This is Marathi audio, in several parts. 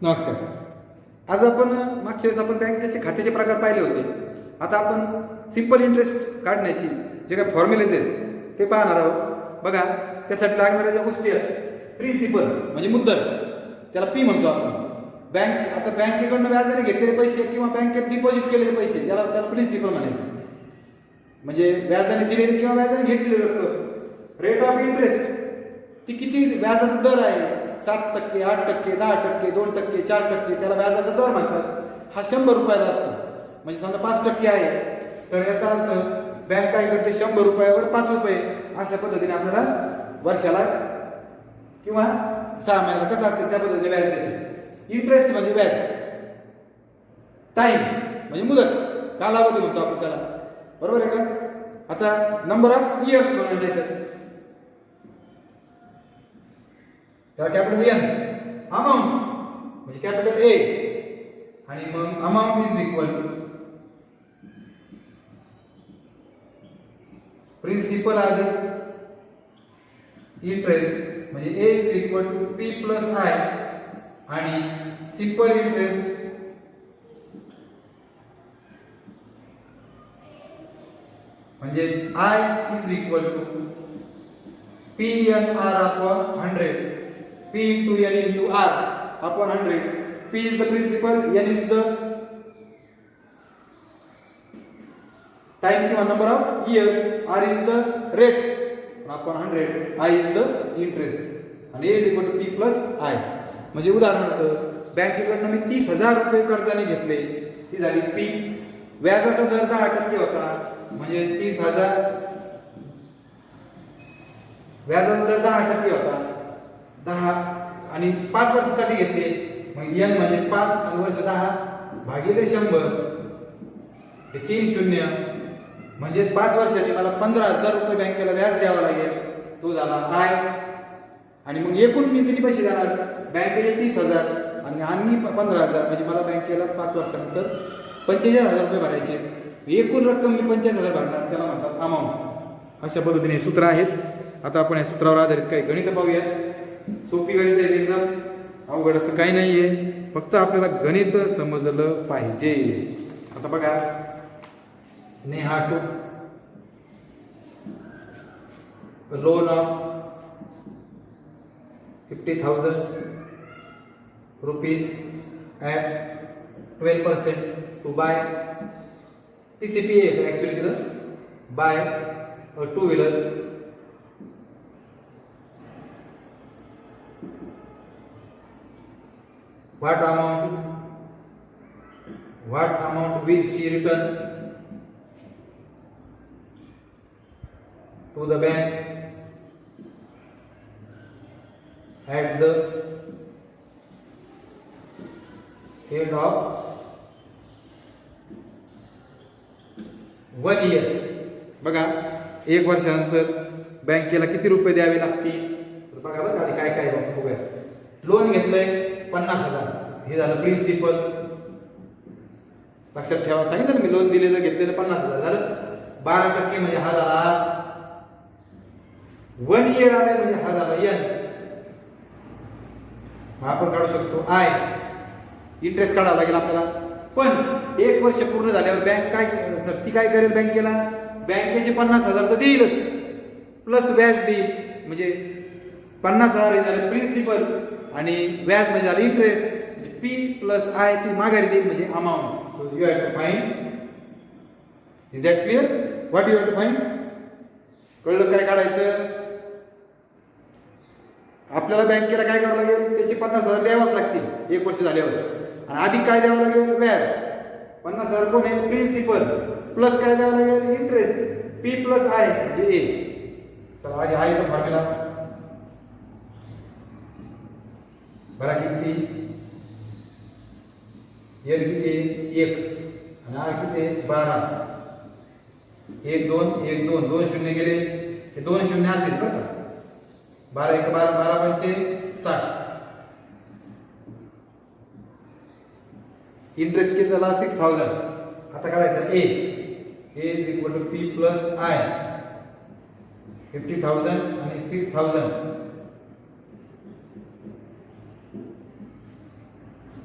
नमस्कार. आज आपण मागच्या वेळेस आपण बँकेचे खात्याचे प्रकार पाहिले होते. आता आपण सिंपल इंटरेस्ट काढण्याची जे काही फॉर्म्युलेज आहेत ते पाहणार आहोत. बघा, त्यासाठी लागणाऱ्या ज्या गोष्टी आहेत, प्रिन्सिपल म्हणजे मुद्दल, त्याला पी म्हणतो आपण. आता बँकेकडून व्याजाने घेतलेले पैसे किंवा बँकेत डिपॉझिट केलेले पैसे त्याला प्रिन्सिपल म्हणायचं. म्हणजे व्याजाने दिलेले किंवा व्याजाने घेतलेले रक्कम. रेट ऑफ इंटरेस्ट ती किती व्याजाचा दर आहे, 7%, 8%, 10%, 2%, 4%, त्याला व्याजाचा दर म्हणतात. हा 100 रुपयाला असतो. म्हणजे समजा 5% आहे तर याचा अर्थ बँक काय करते, 100 रुपयावर 5 रुपये अशा पद्धतीने आपल्याला वर्षाला किंवा 6 महिन्याला कसं असेल त्या पद्धतीने व्याज देते. इंटरेस्ट म्हणजे व्याज. टाइम म्हणजे मुदत, कालावधी म्हणतो आपण त्याला, बरोबर आहे का. आता नंबर ऑफ इयर्स म्हणून येतात त्याला कॅपिटल एन. अमाऊंट म्हणजे कॅपिटल ए आणि मग amount is equal to principal अधिक इंटरेस्ट म्हणजे A is equal to P plus I आणि सिंपल इंटरेस्ट म्हणजे I is equal to P N R upon 100. P into N into R upon 100. P is the principal, N is the time किंवा number of years, R is the rate upon 100, I is the interest आणि A is equal to P plus I. म्हणजे उदाहरणार्थ बँकेकडनं मी 30,000 रुपये कर्जाने घेतले, ही झाली P. व्याजाचा दर 10% होता म्हणजे 30,000. व्याजाचा दर 10% होता, 10 आणि 5 वर्षासाठी घेतले. मग एन म्हणजे 5 आणि वर्ष 10 भागिले 100 हे 3 शून्य म्हणजे 5 वर्षांनी मला 15,000 रुपये बँकेला व्याज द्यावा लागेल. तो झाला आय. आणि मग एकूण मी किती पैसे देणार, बँकेचे 30,000 आणि 15,000 म्हणजे मला बँकेला 5 वर्षानंतर 45,000 रुपये भरायचे. एकूण रक्कम मी 45,000 भरणार, त्याला म्हणतात अमाऊंट. अशा पद्धतीने सूत्र आहेत. आता आपण या सूत्रावर आधारित काही गणित पाहूया. सोपी गणित आहे, एकदम अवघड असं काही नाहीये, फक्त आपल्याला गणित समजलं पाहिजे. आता बघा, Neha took loan of 50,000 rupees at 12% to buy PCP actually तिथं buy 2 wheeler. What amount will she return to the bank at the end of 1 year. बघा, 1 वर्षानंतर बँकेला किती रुपये द्यावे लागतील. बघा बघा आधी काय काय बघूया. लोन घेतलंय 50,000, हे झालं प्रिन्सिपल. लक्षात ठेवा, सांगितलं ना मी, लोन दिलेलं घेतलेलं 50,000 झालं. 12% म्हणजे हा झाला 1 इयर आले म्हणजे हा झाला एन. आपण काढू शकतो आय. इंटरेस्ट काढावा लागेल आपल्याला. पण 1 वर्ष पूर्ण झाल्यावर बँक ती काय करेल, बँकेला बँकेचे 50,000 तर देईलच, प्लस व्याज देईल. म्हणजे 50,000 हे झाले प्रिन्सिपल आणि व्याज म्हणजे झालं इंटरेस्ट. पी प्लस आय ती माघारी देईल म्हणजे amount. So you have to find. Is that clear? What you have to find? कळलं काय काढायचं? आपल्याला बँकेला काय करावं लागेल, त्याचे 50,000 द्यावाच लागतील 1 वर्ष झाल्यावर. आणि आधी काय द्यावं लागेल, व्याज. 50,000 कोण आहे, प्रिन्सिपल, प्लस काय द्यावं लागेल, इंटरेस्ट. पी प्लस आय म्हणजे ए. चला आधी आयचा फॉर्म्युला बरा. किती एन किती 1 आणि आर किती 12. 1 2 1 2 2 शून्य गेले, हे 2 शून्य असेल बरं का. 12 1 12 12 पंचे 60. इंटरेस्ट किती झाला 6,000. आता करायचं A is equal to P plus I. 50,000 आणि 6,000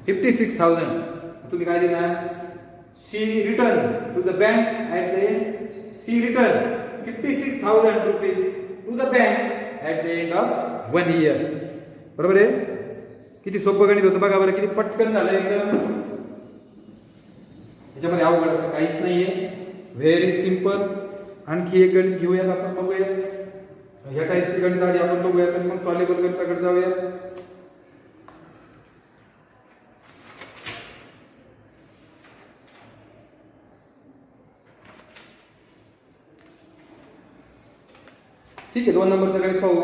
56,000. तुम्ही काय देणार? She return to the bank at the end. She return 56,000 rupees to the bank at the end of 1 year. बरोबर आहे? किती सोपं गणित होतं बघा बरं, किती पटकन झालं एकदम. याच्यामध्ये अवघड असं काहीच नाहीये, व्हेरी सिंपल. आणखी एक गणित घेऊयात आपण, बघूयात. ह्या टाईपची गणित आधी आपण बघूयात आणि मग सॉल्युबल गणिताकडे जाऊयात. ठीक आहे, 2 नंबरचं गणित पाहू.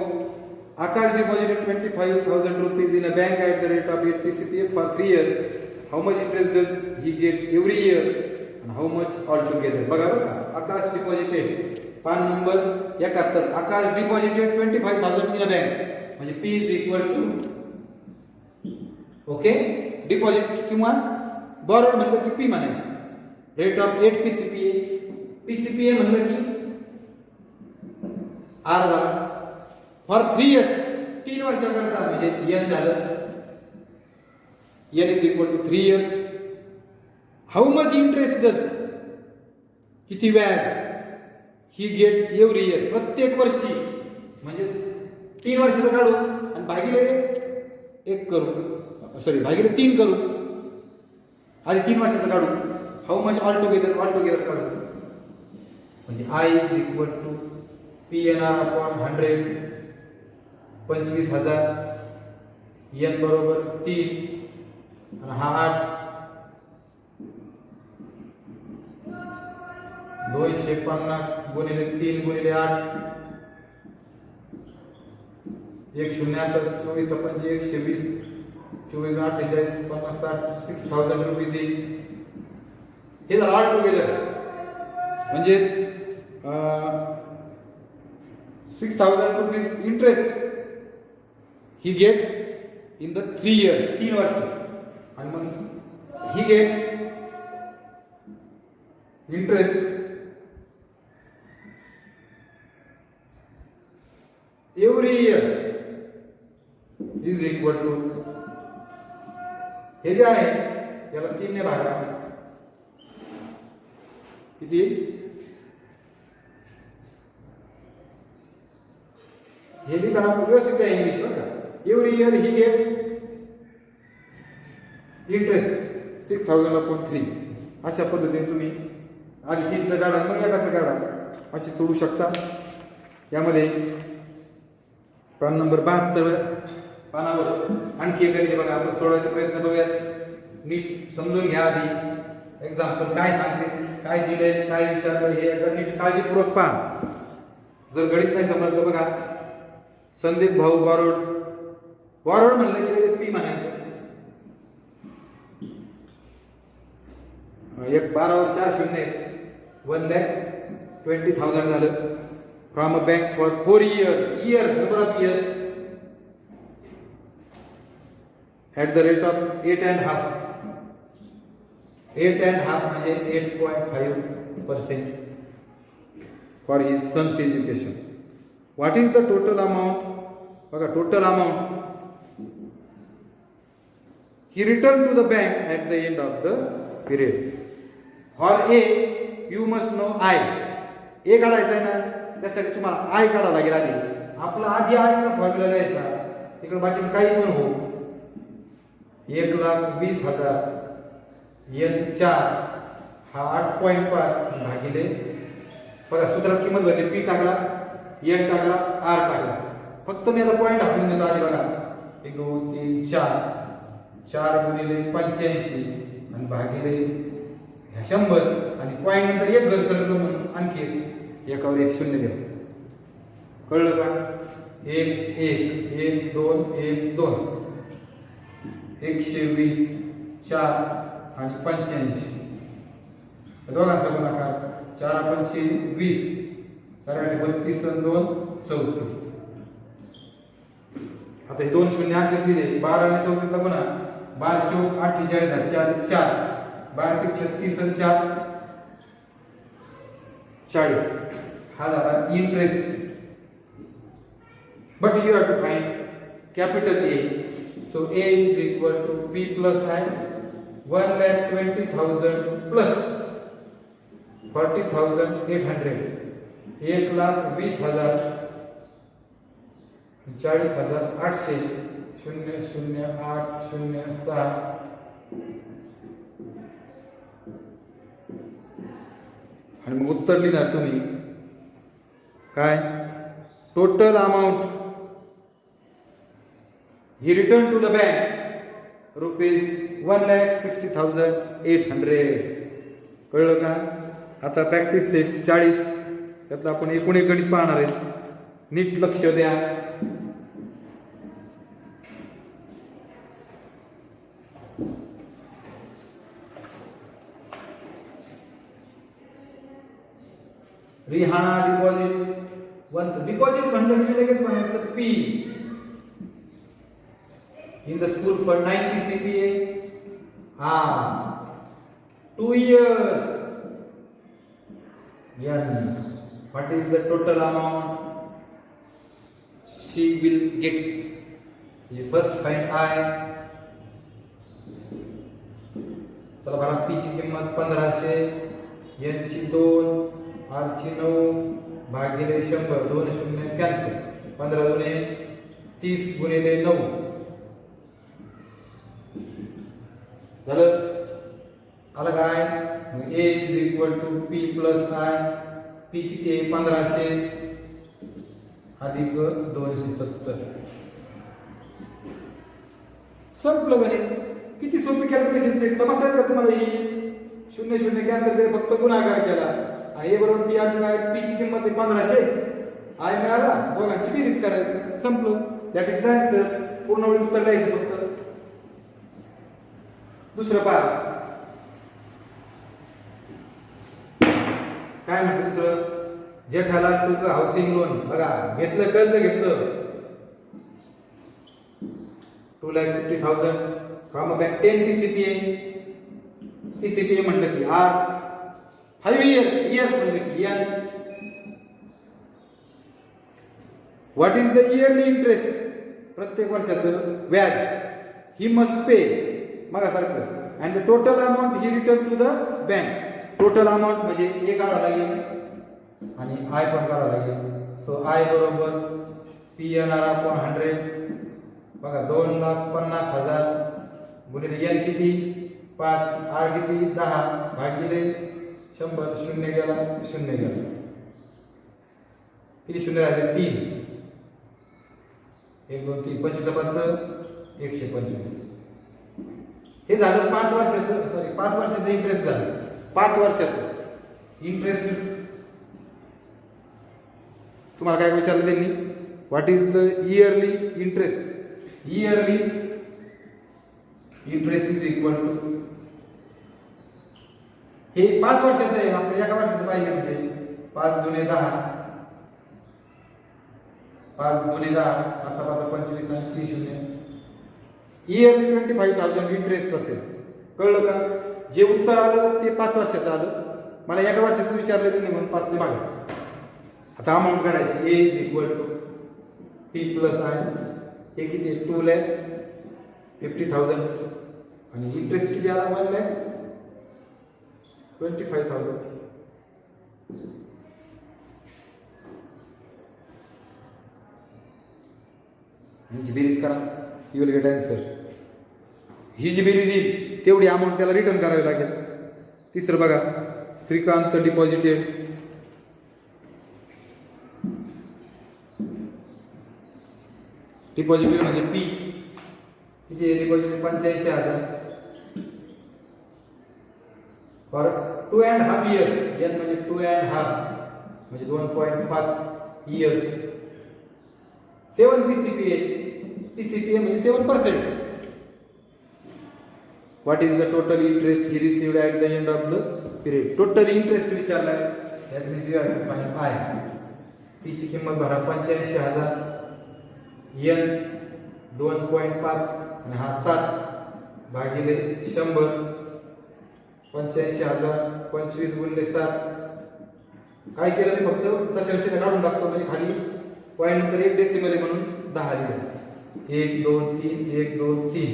Akash deposited 25,000 rupees in a bank at the rate of 8 PCPA for 3 years. How much interest does he get every year and how much all together. बघा बघा, आकाश डिपॉझिटेड पान number 71. Akash deposited 25,000 in a bank, म्हणजे P is equal to, okay, deposit किंवा बॉरोड म्हणलं की P म्हणायचं. रेट ऑफ 8 PCPA, PCPA म्हणलं की आर झाला. फॉर 3 years, 3 वर्षाकरता, म्हणजे एन झालं. N is equal to 3 years. How much interest does, किती व्याज, ही गेट एव्हरी इयर, प्रत्येक वर्षी, म्हणजे 3 वर्षाचं काढू आणि भागिले 1 करू, सॉरी भागिले 3 करू. आधी 3 वर्षाचं काढू. How much all together, all together काढू, म्हणजे I is equal to PNR upon 100, 25,000. N बरोबर 3 आणि हा 8, 250 गुणिले 3 गुणिले 8, 1 0 असं 24 5 120, 24 48 50 60, 6,000 रुपीज येईल. हे झालं ऑल टुगेदर, म्हणजेच 6,000 rupees interest he get in the 3 years, 3 वर्ष. आणि मग he get interest every year is equal to, हे जे आहे याला 3 ने भागा, किती, हे लिहिताना व्यवस्थित आहे इंग्लिश बरं का. एव्हरी इयर ही गेट इंटरेस्ट 6,000 अपॉन 3. अशा पद्धतीने तुम्ही आधी 3चं काढा मग 1चं काढा, अशी सोडू शकता. यामध्ये पान नंबर 72 पानावर आणखी एक गणित बघा, आपण सोडवायचा प्रयत्न करूयात. नीट समजून घ्या आधी, एक्झाम्पल काय सांगते, काय दिलंय, काय विचारलं, हे एकदा नीट काळजीपूर्वक पहा. जर गणित नाही समजलं बघा, संदीप भाऊ बॉरोड, बॉरोड म्हणलं की लगेच P म्हणायचं. 12 वर 4 शून्य, 1,20,000 झालं. From a bank for 4 years, number of years, at the rate of 8.5. 8.5 म्हणजे 8.5% for his sons education. What is the total amount, बघा total amount he return to the bank at the end of the period. For A you must know I. A काढायचं आहे ना, त्यासाठी तुम्हाला आय काढावं लागेल. आधी आपला आधी आयचा फॉर्म्युला लिहायचा, तिकडे बाकी काही पण हो. 1,20,000 एन 4 हा 8.5 भागिले, बघा सूत्रात किंमत भरली, P टाकला, एन टाकला, आर टाकला. फक्त मी आता पॉईंट टाकून देतो आधी बघा. 1 2 3 4 गुणिले 85 आणि भागिले 100 आणि पॉईंट नंतर 1 घर सरकलं म्हणून आणखी एकावर 1 शून्य द्या. कळलं का? 1 1 1 2 1 2 120 4 आणि 85 दोघांचा गुणाकार 4 5 20 4 8 32 आणि 2 34. आता हे 2 शून्य असे दिले. 12 आणि 34 ला गुणा, 12 चौक 48 4 4 12 36 आणि 4 40. हा झाला interest. But you have to find capital A So A is equal to P plus I, 1,20,000 plus 40,800, 1,20,000, 40,800, 0,0806. आणि मग उत्तर लिहिणार तुम्ही काय? Total amount he return to the bank ₹1,60,800. कळलं का? आता प्रॅक्टिस सेट 40 त्यातलं आपण एकूण एक गणित पाहणार आहे. नीट लक्ष द्या. रिहाना डिपॉझिट डिपॉझिट म्हणलं की लगेच म्हणायचं P. In the school for 90 CPA, 2 years. N. What is the total amount she will get? You first find I. चला बघा, P ची किंमत 1500, N ची 2, R ची 9 भागिले 100, 2 शून्य कॅन्सल, 15 दुने 30 गुणिले 9 झालं. आलं काय? A is equal to P plus I. P किती आहे? 1500 अधिक 270. संपलं गणित. किती सोपी कॅल्क्युलेशन. समजतात का तुम्हाला? ही 0 0 कॅन्सल केलं, फक्त गुणाकार केला आणि A बरोबर P आणि काय? P ची किंमत आहे 1500, I मिळाला, दोघांची बेरीज करायची, संपलं. That is the answer. पूर्ण वेळ उत्तर लिहायचं फक्त. दुसरं पहा काय म्हणतात सर? Jethalal to housing loan. बघा, घेतलं, कर्ज घेतलं 2,50,000 from a bank. 10 PCPA. PCPA म्हटलं की R. 5 years म्हटलं की N. What is the yearly interest? प्रत्येक वर्षाचं व्याज ही मस्ट पे. मग सारखं. And the total amount he return to the bank. Total amount म्हणजे A काढावं लागेल आणि I पण काढावं लागेल. सो I बरोबर PNR/100. बघा, 2,50,000 गुणिले N किती? 5, R किती? 10 भागिले 100, 0 गेला, 0 गेला, किती शून्य राहिले? 3. 1 2 3 25 125. हे झालं 5 वर्षाचं. सॉरी, 5 वर्षाचं इंटरेस्ट झालं. 5 वर्षाचं इंटरेस्ट. तुम्हाला काय विचारलं त्यांनी? What is the yearly interest? Yearly interest is equal to, हे 5 वर्षाचं आहे, आपल्या एका वर्षाचं पाहिजे म्हणजे 5 दुने 10, 5 दुने 10, 5 5 25 आणि 30 शून्य. इयरली 25,000 इंटरेस्ट असेल. कळलं का? जे उत्तर आलं ते 5 वर्षाचं आलं. मला एका वर्षाचं विचारलं नाही म्हणून 5 ने भाग. आता अमाऊंट काढायची. A is equal to P plus I. हे किती? 2,50,000 आणि इंटरेस्ट किती आला? 1,25,000. यांची बेरीज करा. You will get answer. ही जी बेरीज येईल तेवढी अमाऊंट त्याला रिटर्न करावी लागेल. तिसरं बघा, श्रीकांत डिपॉझिटेड म्हणजे P किती आहे? Deposited 85,000 for 2.5 years. N म्हणजे 2.5 म्हणजे 2.5 years. 7 PCPA. PCPA म्हणजे 7%. What is the total interest he received at the end of the period? Total interest विचारलाय. That means you have to find I. P ची किंमत भरा 85,000. N 2.5 आणि हा 7 भागिले 100. 85,000 25 गुणिले 7. काय केलं मी? फक्त दशांश काढून टाकतो म्हणजे खाली पॉईंट नंतर 1 डेसिमल म्हणून 10 लिहिलं. 1 2 3 1 2 3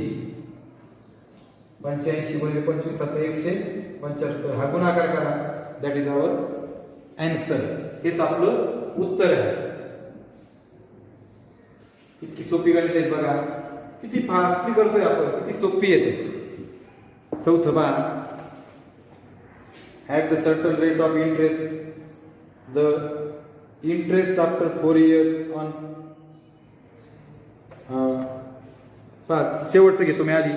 85 गुणिले 25 7 175 हा गुणाकार करा. That is our answer. हेच आपलं उत्तर आहे. इतकी सोपी गणित आहेत बघा. किती फास्टली करतोय आपण, किती सोपी येते. चौथं पहा. At the certain rate of interest, the interest after 4 years on शेवटचं घेतो मी आधी,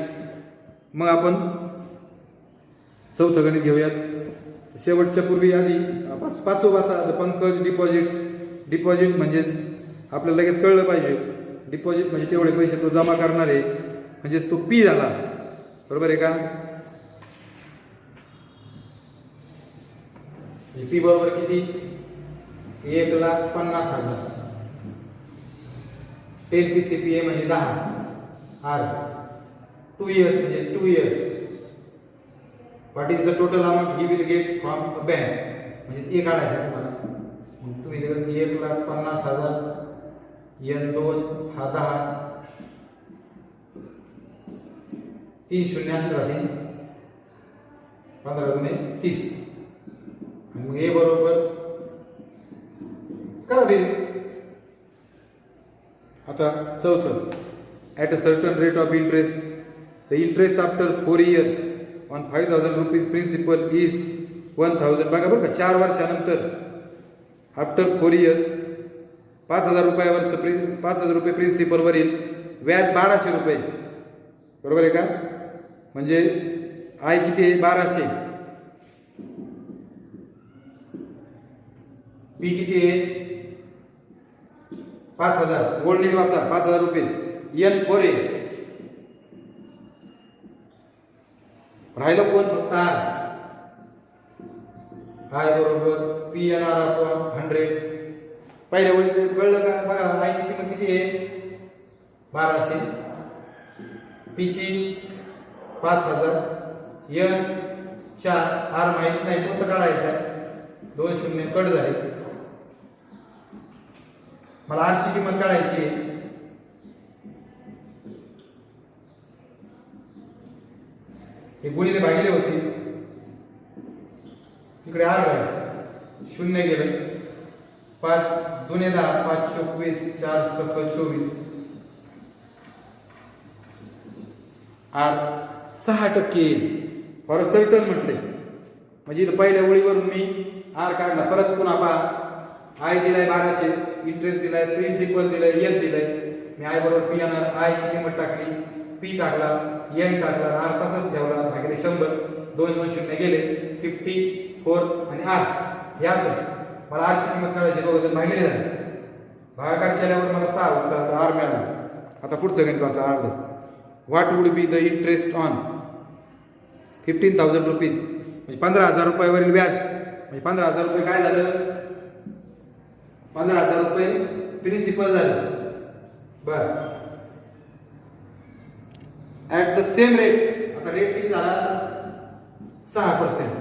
मग आपण चौथं गणित घेऊयात. शेवटच्या पूर्वी आधी पाचवं वाचा. पंकज डिपॉझिट म्हणजेच आपल्याला लगेच कळलं पाहिजे. डिपॉझिट म्हणजे तेवढे पैसे तो जमा करणार आहे, म्हणजेच तो पी झाला. बरोबर आहे का? पी बरोबर किती? 1,50,000. 10 PCPA म्हणजे 10 आर. 2 years म्हणजे 2 years. What is the total amount he will get from a bank, म्हणजे एक काढायचं तुम्हाला. मग तुम्ही 1,50,000 N2 हा 10 3 शून्य असे राहतील. 15 गुणे 30. मग हे बरोबर करा बेरीज. आता चौथं. At a certain rate of interest the interest after 4 years on 5,000 rupees principal is 1,000. बघा बरं का, 4 वर्षानंतर आफ्टर 4 years 5,000 रुपयावरचं 5,000 रुपये प्रिन्सिपलवरील व्याज 1,200 रुपये. बरोबर आहे का? म्हणजे आय किती आहे? 1,200. पी किती आहे? 5,000. गोल्ड नीट वाचा. 5,000 रुपये. N4 आहे. राहिलं कोण? फक्त आर. आय बरोबर पी येणार आपण 100. पहिल्या वेळेस कळलं का? बघा आयची किंमत किती आहे? 1,200. पीची 5,000. N4 आर माहित नाही, कोणतं काढायचं आहे? 2 शून्य कट झाले. मला आरची किंमत काढायची आहे. हे गुणिले भागिले होते, इकडे आर आहे. 0 गेलं. 5 2 10 5 24 4 6 24. आर 6% येईल. फॉर सर्टन म्हटले म्हणजे इथं पहिल्या ओळीवरून मी आर काढला. परत पुन्हा पहा. आय दिलाय 1,200, इंटरेस्ट दिलाय, प्रिन्सिपल दिलाय, एन दिलाय. मी आय बरोबर पी येणार. आय ची किंमत टाकली, पी टाकला, एन टाकला, आर तसाच ठेवला. भागिले 100. 2 2 शून्य गेले. 54 आणि आर हे असंच. मला आर ची किंमत काढायची. दोघं भागिले झाले. भागाकार केल्यावर मला 6 उत्तर आर मिळाला. आता पुढचं गणित वाचा. Or what would be the interest on 15,000 rupees म्हणजे 15,000 रुपयावरील व्याज. म्हणजे 15,000 रुपये काय झालं? 15,000 रुपये प्रिन्सिपल झालं. बर. At the same rate. आता रेट किती झाला? 6%.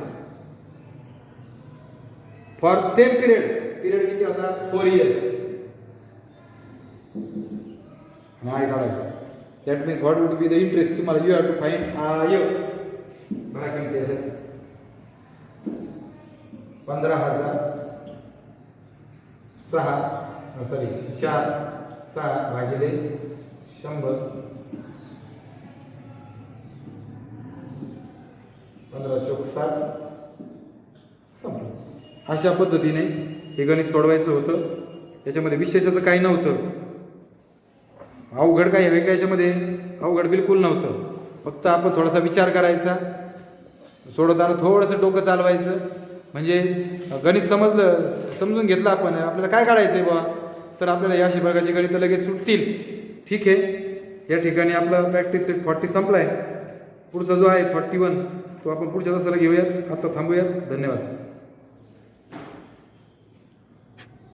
फॉर सेम पिरियड किती होता? 4 years. नाही काढायचं. That means what would be the interest. तुम्हाला you have to find I. बघा किती असेल? 15,000 4 6 भागिले 100. 15 चौक 7. संपलं. अशा पद्धतीने हे गणित सोडवायचं होतं. याच्यामध्ये विशेषाचं काही नव्हतं. अवघड काय हवे का? याच्यामध्ये अवघड बिलकुल नव्हतं. फक्त आपण थोडासा विचार करायचा, सोडवताना थोडंसं डोकं चालवायचं. म्हणजे गणित समजून घेतलं आपण, आपल्याला काय काढायचं आहे बा, तर आपल्याला या अशी प्रकारची गणितं लगेच सुटतील. ठीक आहे. या ठिकाणी आपला प्रॅक्टिस सेट 40 संपलाय. पुढचा जो आहे 41 तो आपण पुढच्या तासाला घेऊयात. आता थांबूयात. धन्यवाद.